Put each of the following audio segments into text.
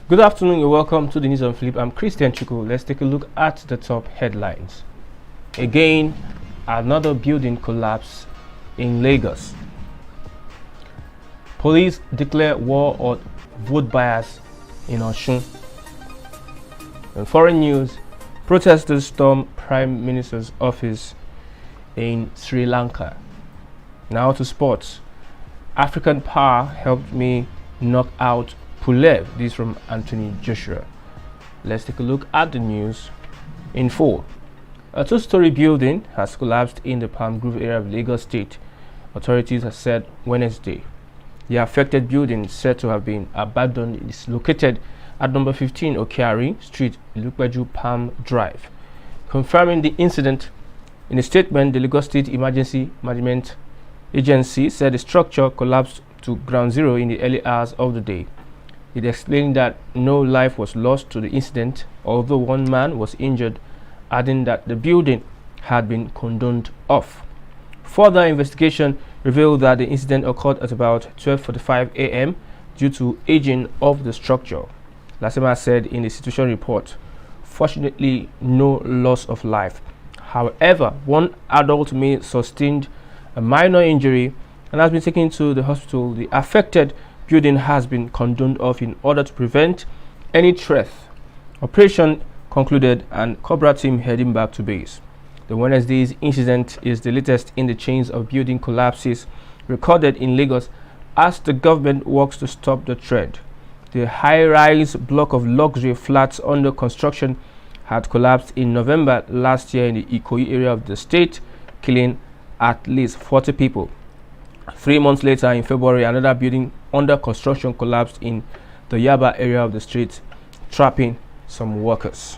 Good afternoon and welcome to the news on Flip. I'm Christian Chuku. Let's take a look at the top headlines. Again, another building collapse in Lagos. Police declare war on vote buyers in Osun. In foreign news, protesters storm Prime Minister's office in Sri Lanka. Now to sports. African Power helped me knock out Pulev. This from Anthony Joshua. Let's take a look at the news in full. A two-story building has collapsed in the Palm Grove area of Lagos State, authorities have said Wednesday. The affected building, said to have been abandoned, is located at number 15 Okiari Street, Ilupeju Palm Drive. Confirming the incident, in a statement, the Lagos State Emergency Management Agency said the structure collapsed to ground zero in the early hours of the day. It explained that no life was lost to the incident, although one man was injured, adding that the building had been cordoned off. Further investigation revealed that the incident occurred at about 12:45 a.m. due to aging of the structure. Lasema said in the situation report, fortunately no loss of life. However, one adult male sustained a minor injury and has been taken to the hospital. The affected building has been cordoned off in order to prevent any threat. Operation concluded and Cobra team heading back to base. The Wednesday's incident is the latest in the chains of building collapses recorded in Lagos as the government works to stop the trend. The high-rise block of luxury flats under construction had collapsed in November last year in the Ikoyi area of the state, killing at least 40 people. 3 months later, in February, another building under construction collapsed in the Yaba area of the street, trapping some workers.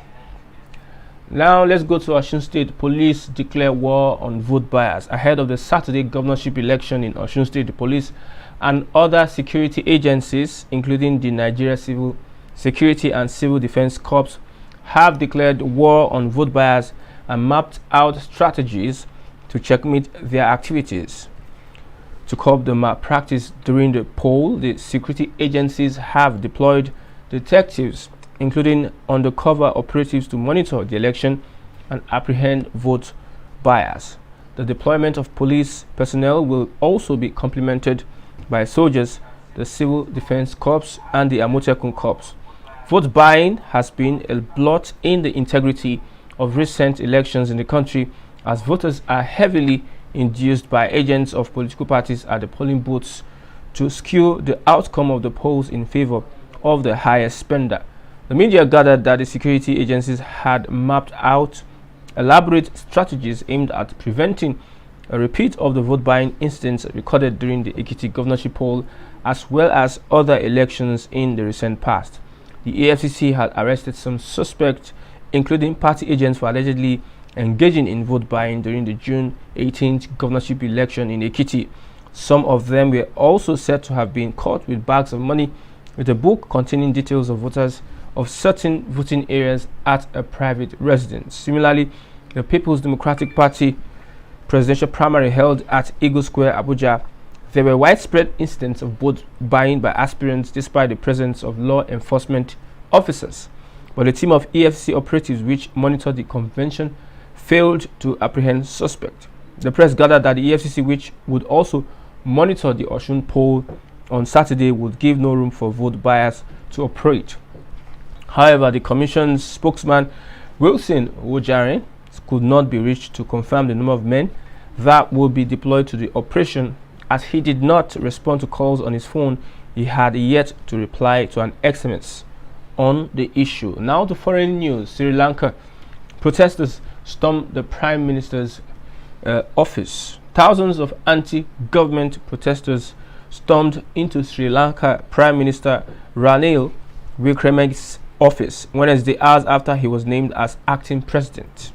Now let's go to Osun State. Police declare war on vote buyers. Ahead of the Saturday governorship election in Osun State, the police and other security agencies, including the Nigeria Civil Security and Civil Defense Corps, have declared war on vote buyers and mapped out strategies to checkmate their activities. To curb the malpractice during the poll, the security agencies have deployed detectives, including undercover operatives, to monitor the election and apprehend vote buyers. The deployment of police personnel will also be complemented by soldiers, the Civil Defense Corps, and the Amotekun Corps. Vote buying has been a blot in the integrity of recent elections in the country, as voters are heavily induced by agents of political parties at the polling booths to skew the outcome of the polls in favor of the highest spender. The media gathered that the security agencies had mapped out elaborate strategies aimed at preventing a repeat of the vote buying incidents recorded during the Ekiti governorship poll, as well as other elections in the recent past. The AFCC had arrested some suspects, including party agents, for allegedly engaging in vote buying during the June 18th governorship election in Ekiti. Some of them were also said to have been caught with bags of money with a book containing details of voters of certain voting areas at a private residence. Similarly, the People's Democratic Party presidential primary held at Eagle Square, Abuja, there were widespread incidents of vote buying by aspirants despite the presence of law enforcement officers. But a team of EFCC operatives which monitored the convention failed to apprehend suspect. The press gathered that the EFCC, which would also monitor the Osun poll on Saturday, would give no room for vote buyers to operate. However, the commission's spokesman, Wilson Wojare, could not be reached to confirm the number of men that will be deployed to the operation, as he did not respond to calls on his phone. He had yet to reply to an SMS on the issue. Now to foreign news. Sri Lanka. Protesters stormed the Prime Minister's office. Thousands of anti-government protesters stormed into Sri Lanka Prime Minister Ranil Wickremesinghe's office Wednesday, hours after he was named as acting president.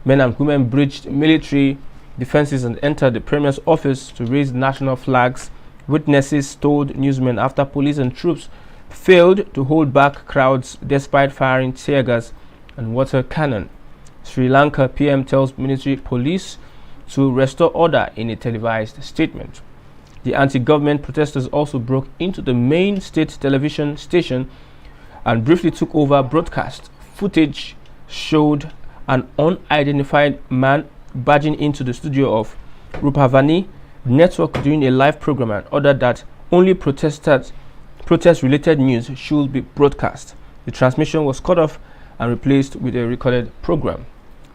Men and women breached military defenses and entered the Premier's office to raise national flags. Witnesses told newsmen after police and troops failed to hold back crowds despite firing tear gas and water cannon. Sri Lanka PM tells military police to restore order in a televised statement. The anti-government protesters also broke into the main state television station and briefly took over broadcast. Footage showed an unidentified man barging into the studio of Rupavani Network during a live program and ordered that only protest-related news should be broadcast. The transmission was cut off and replaced with a recorded program.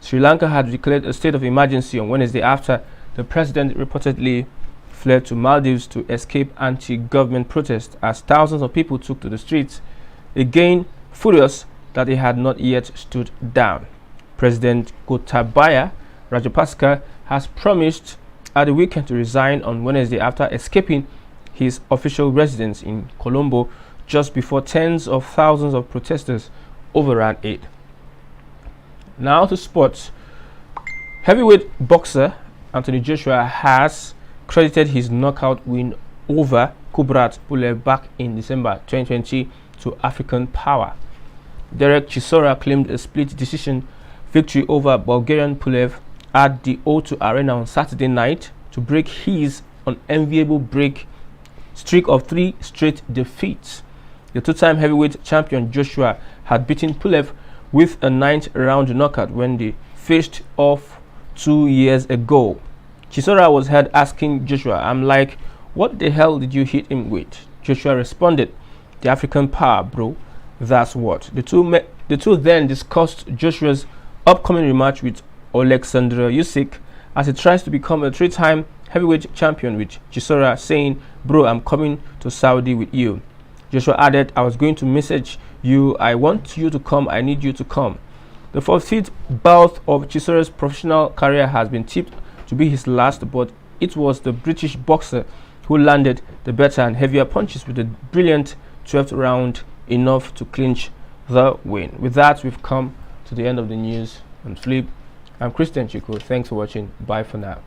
Sri Lanka had declared a state of emergency on Wednesday after the president reportedly fled to Maldives to escape anti-government protests as thousands of people took to the streets, again furious that they had not yet stood down. President Gotabaya Rajapaksa has promised at the weekend to resign on Wednesday after escaping his official residence in Colombo just before tens of thousands of protesters overran it. Now to sports. Heavyweight boxer Anthony Joshua has credited his knockout win over Kubrat Pulev back in December 2020 to African power. Derek Chisora claimed a split decision victory over Bulgarian Pulev at the O2 Arena on Saturday night to break his unenviable streak of 3 straight defeats. The two-time heavyweight champion Joshua had beaten Pulev with a 9th round knockout when they faced off 2 years ago. Chisora was heard asking Joshua, "I'm like, what the hell did you hit him with?" Joshua responded, "The African power, bro. That's what." The two then discussed Joshua's upcoming rematch with Oleksandr Usyk as he tries to become a 3-time heavyweight champion, with Chisora saying, "Bro, I'm coming to Saudi with you." Joshua added, "I was going to message you. I want you to come. I need you to come." The 14th bout of Chisora's professional career has been tipped to be his last, but it was the British boxer who landed the better and heavier punches with a brilliant 12th round, enough to clinch the win. With that, we've come to the end of the news on Flip. I'm Christian Chico. Thanks for watching. Bye for now.